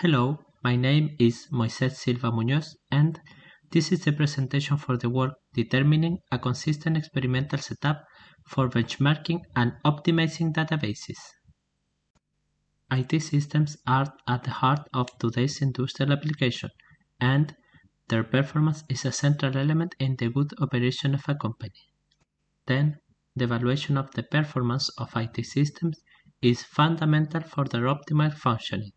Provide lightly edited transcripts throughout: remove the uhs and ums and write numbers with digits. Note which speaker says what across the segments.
Speaker 1: Hello, my name is Moisés Silva-Muñoz, and this is the presentation for the work Determining a Consistent Experimental Setup for Benchmarking and Optimizing Databases. IT systems are at the heart of today's industrial application, and their performance is a central element in the good operation of a company. Then, the evaluation of the performance of IT systems is fundamental for their optimal functioning,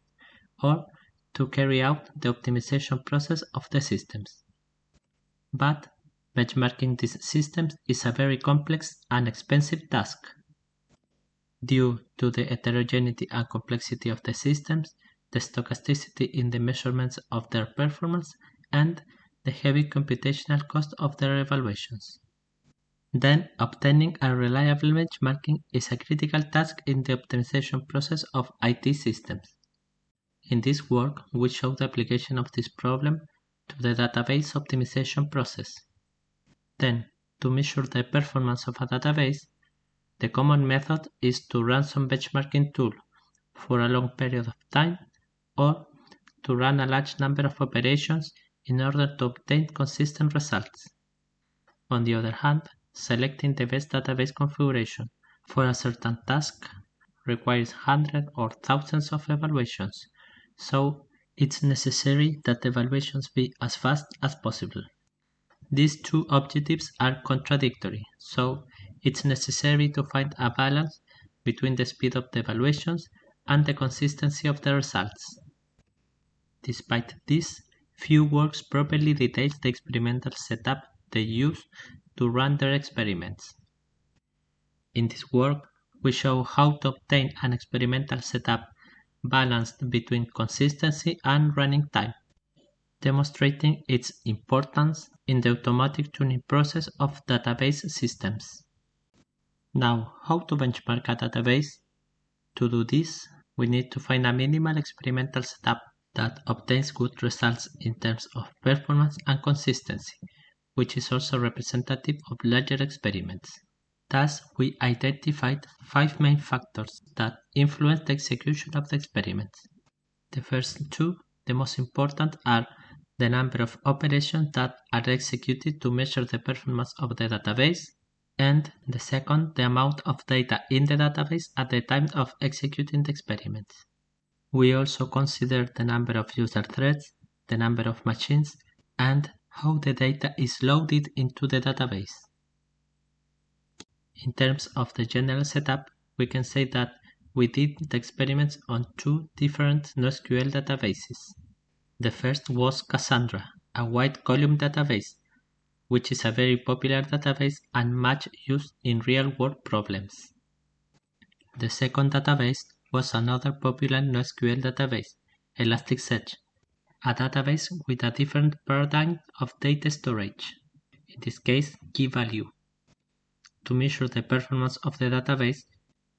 Speaker 1: or to carry out the optimization process of the systems. But benchmarking these systems is a very complex and expensive task. Due to the heterogeneity and complexity of the systems, the stochasticity in the measurements of their performance, and the heavy computational cost of their evaluations. Then, obtaining a reliable benchmarking is a critical task in the optimization process of IT systems. In this work, we show the application of this problem to the database optimization process. Then, to measure the performance of a database, the common method is to run some benchmarking tool for a long period of time, or to run a large number of operations in order to obtain consistent results. On the other hand, selecting the best database configuration for a certain task requires hundreds or thousands of evaluations, so it's necessary that the evaluations be as fast as possible. These two objectives are contradictory, so it's necessary to find a balance between the speed of the evaluations and the consistency of the results. Despite this, few works properly details the experimental setup they use to run their experiments. In this work, we show how to obtain an experimental setup balanced between consistency and running time, demonstrating its importance in the automatic tuning process of database systems. Now, how to benchmark a database? To do this, we need to find a minimal experimental setup that obtains good results in terms of performance and consistency, which is also representative of larger experiments. Thus, we identified 5 main factors that influence the execution of the experiments. The first two, the most important, are the number of operations that are executed to measure the performance of the database, and the second, the amount of data in the database at the time of executing the experiments. We also consider the number of user threads, the number of machines, and how the data is loaded into the database. In terms of the general setup, we can say that we did the experiments on 2 different NoSQL databases. The first was Cassandra, a wide column database, which is a very popular database and much used in real-world problems. The second database was another popular NoSQL database, Elasticsearch, a database with a different paradigm of data storage, in this case, key value. To measure the performance of the database,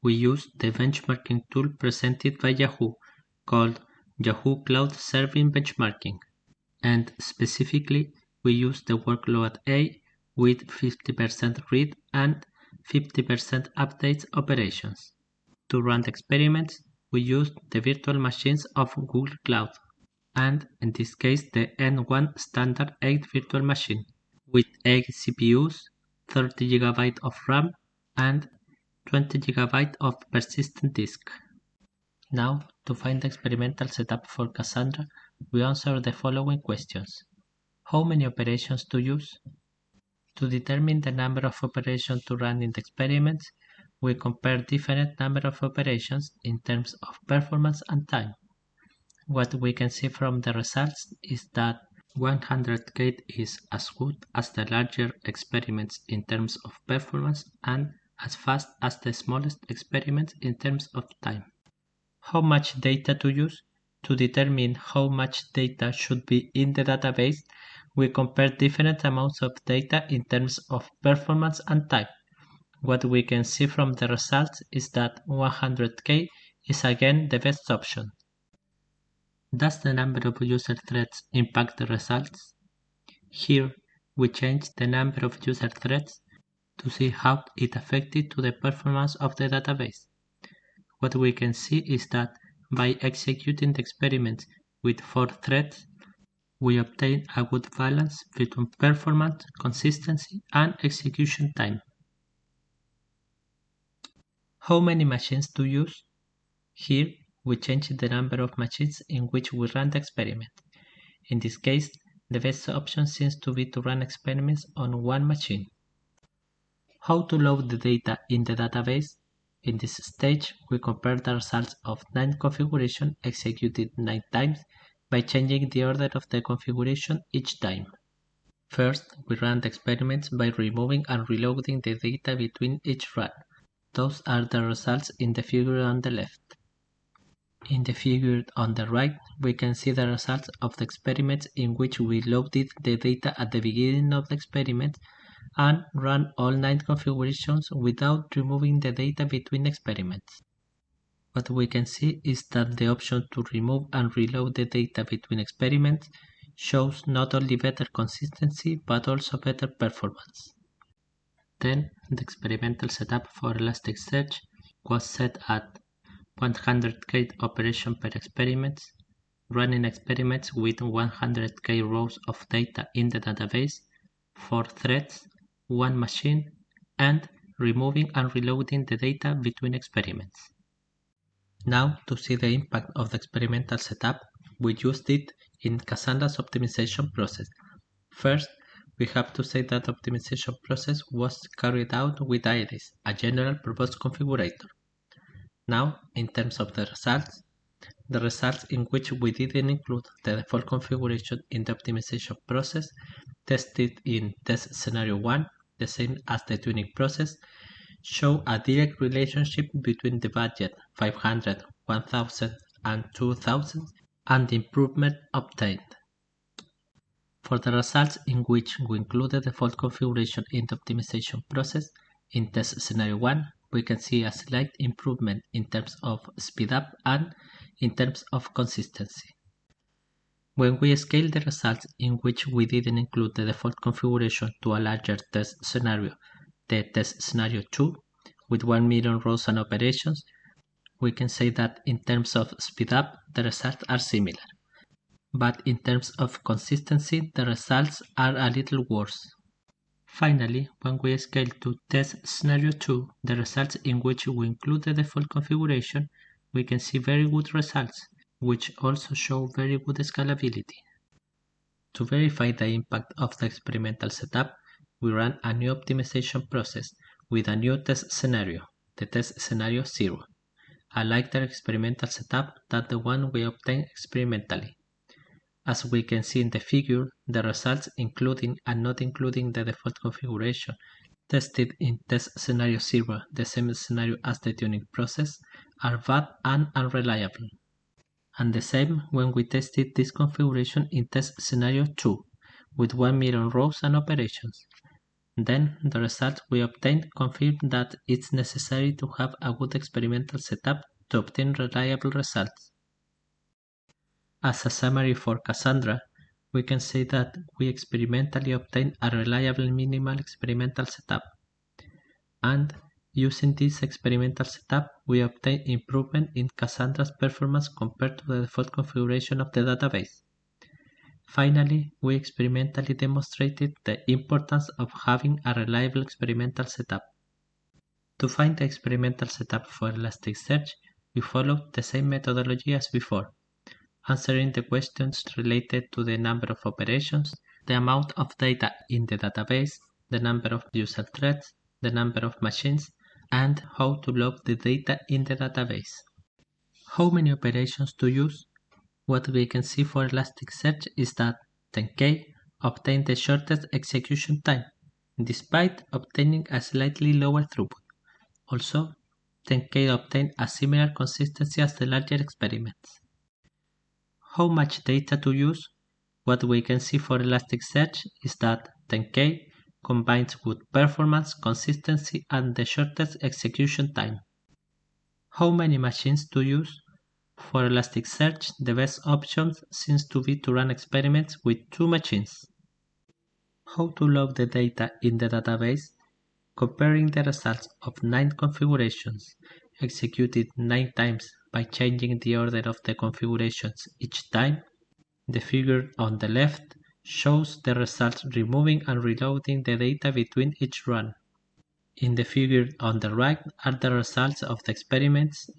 Speaker 1: we use the benchmarking tool presented by Yahoo, called Yahoo Cloud Serving Benchmarking, and specifically we use the workload A with 50% read and 50% updates operations. To run the experiments, we used the virtual machines of Google Cloud, and in this case the N1 standard 8 virtual machine, with 8 CPUs, 30 GB of RAM, and 20 GB of persistent disk. Now, to find the experimental setup for Cassandra, we answer the following questions. How many operations to use? To determine the number of operations to run in the experiments, we compare different number of operations in terms of performance and time. What we can see from the results is that 100K is as good as the larger experiments in terms of performance and as fast as the smallest experiments in terms of time. How much data to use? To determine how much data should be in the database, we compare different amounts of data in terms of performance and time. What we can see from the results is that 100K is again the best option. Does the number of user threads impact the results? Here, we change the number of user threads to see how it affected to the performance of the database. What we can see is that by executing the experiments with 4 threads, we obtain a good balance between performance, consistency, and execution time. How many machines to use? Here, we change the number of machines in which we run the experiment. In this case, the best option seems to be to run experiments on one machine. How to load the data in the database? In this stage, we compare the results of 9 configurations executed 9 times by changing the order of the configuration each time. First, we run the experiments by removing and reloading the data between each run. Those are the results in the figure on the left. In the figure on the right, we can see the results of the experiments in which we loaded the data at the beginning of the experiment and ran all 9 configurations without removing the data between experiments. What we can see is that the option to remove and reload the data between experiments shows not only better consistency but also better performance. Then, the experimental setup for Elasticsearch was set at 100k operation per experiment, running experiments with 100k rows of data in the database, 4 threads, 1 machine, and removing and reloading the data between experiments. Now, to see the impact of the experimental setup, we used it in Cassandra's optimization process. First, we have to say that the optimization process was carried out with IAM, a general purpose configurator. Now, in terms of the results in which we didn't include the default configuration in the optimization process tested in test scenario 1, the same as the tuning process, show a direct relationship between the budget 500, 1000, and 2000 and the improvement obtained. For the results in which we included the default configuration in the optimization process, in test scenario 1, we can see a slight improvement in terms of speed up and in terms of consistency. When we scale the results in which we didn't include the default configuration to a larger test scenario, the test scenario 2, with 1 million rows and operations, we can say that in terms of speed up, the results are similar. But in terms of consistency, the results are a little worse. Finally, when we scale to test scenario 2, the results in which we include the default configuration, we can see very good results, which also show very good scalability. To verify the impact of the experimental setup, we ran a new optimization process with a new test scenario, the test scenario 0, a lighter experimental setup than the one we obtained experimentally. As we can see in the figure, the results including and not including the default configuration tested in test scenario 0, the same scenario as the tuning process, are bad and unreliable. And the same when we tested this configuration in test scenario 2, with 1 million rows and operations. Then, the results we obtained confirm that it's necessary to have a good experimental setup to obtain reliable results. As a summary for Cassandra, we can say that we experimentally obtained a reliable minimal experimental setup. And using this experimental setup, we obtained improvement in Cassandra's performance compared to the default configuration of the database. Finally, we experimentally demonstrated the importance of having a reliable experimental setup. To find the experimental setup for Elasticsearch, we followed the same methodology as before, answering the questions related to the number of operations, the amount of data in the database, the number of user threads, the number of machines, and how to log the data in the database. How many operations to use? What we can see for Elasticsearch is that 10K obtained the shortest execution time, despite obtaining a slightly lower throughput. Also, 10K obtained a similar consistency as the larger experiments. How much data to use? What we can see for Elasticsearch is that 10K combines good performance, consistency, and the shortest execution time. How many machines to use? For Elasticsearch, the best option seems to be to run experiments with 2 machines. How to log the data in the database? Comparing the results of 9 configurations executed 9 times by changing the order of the configurations each time, The figure on the left shows the results removing and reloading the data between each run. In the figure on the right are the results of the experiments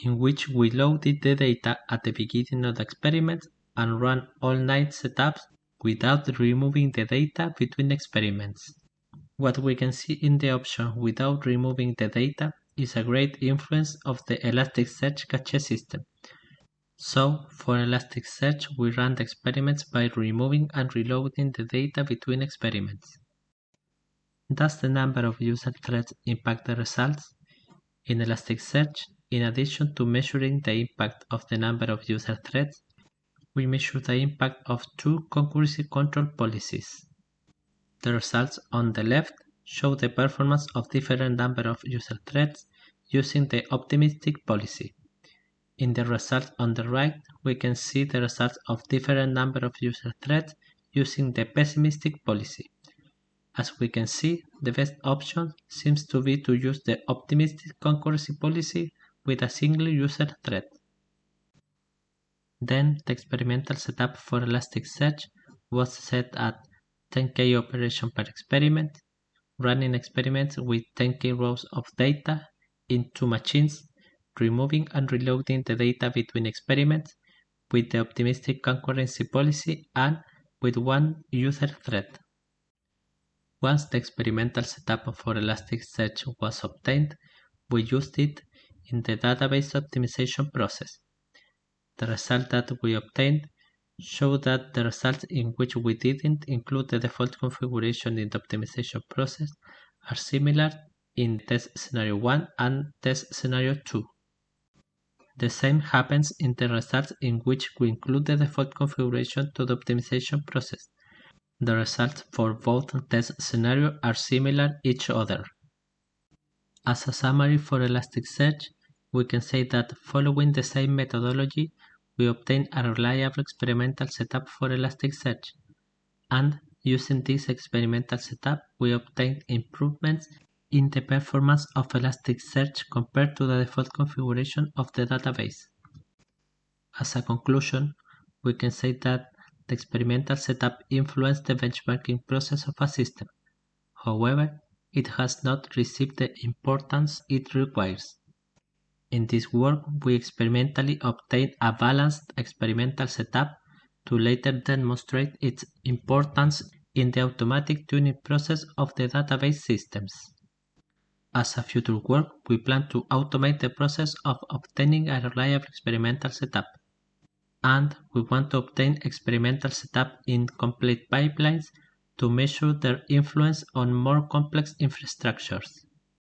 Speaker 1: in which we loaded the data at the beginning of the experiment and ran all 9 setups without removing the data between experiments. What we can see in the option without removing the data is a great influence of the Elasticsearch cache system. So, for Elasticsearch, we run the experiments by removing and reloading the data between experiments. Does the number of user threads impact the results? In Elasticsearch, in addition to measuring the impact of the number of user threads, we measure the impact of 2 concurrency control policies. The results on the left show the performance of different number of user threads using the optimistic policy. In the results on the right, we can see the results of different number of user threads using the pessimistic policy. As we can see, the best option seems to be to use the optimistic concurrency policy with a single user thread. Then the experimental setup for Elasticsearch was set at 10K operation per experiment, running experiments with 10K rows of data in 2 machines, removing and reloading the data between experiments with the optimistic concurrency policy and with 1 user thread. Once the experimental setup for Elasticsearch was obtained, we used it in the database optimization process. The result that we obtained showed that the results in which we didn't include the default configuration in the optimization process are similar in test scenario 1 and test scenario 2. The same happens in the results in which we include the default configuration to the optimization process. The results for both test scenarios are similar each other. As a summary for Elasticsearch, we can say that following the same methodology, we obtain a reliable experimental setup for Elasticsearch, and using this experimental setup, we obtain improvements in the performance of Elasticsearch compared to the default configuration of the database. As a conclusion, we can say that the experimental setup influenced the benchmarking process of a system. However, it has not received the importance it requires. In this work, we experimentally obtained a balanced experimental setup to later demonstrate its importance in the automatic tuning process of the database systems. As a future work, we plan to automate the process of obtaining a reliable experimental setup, and we want to obtain experimental setup in complete pipelines to measure their influence on more complex infrastructures.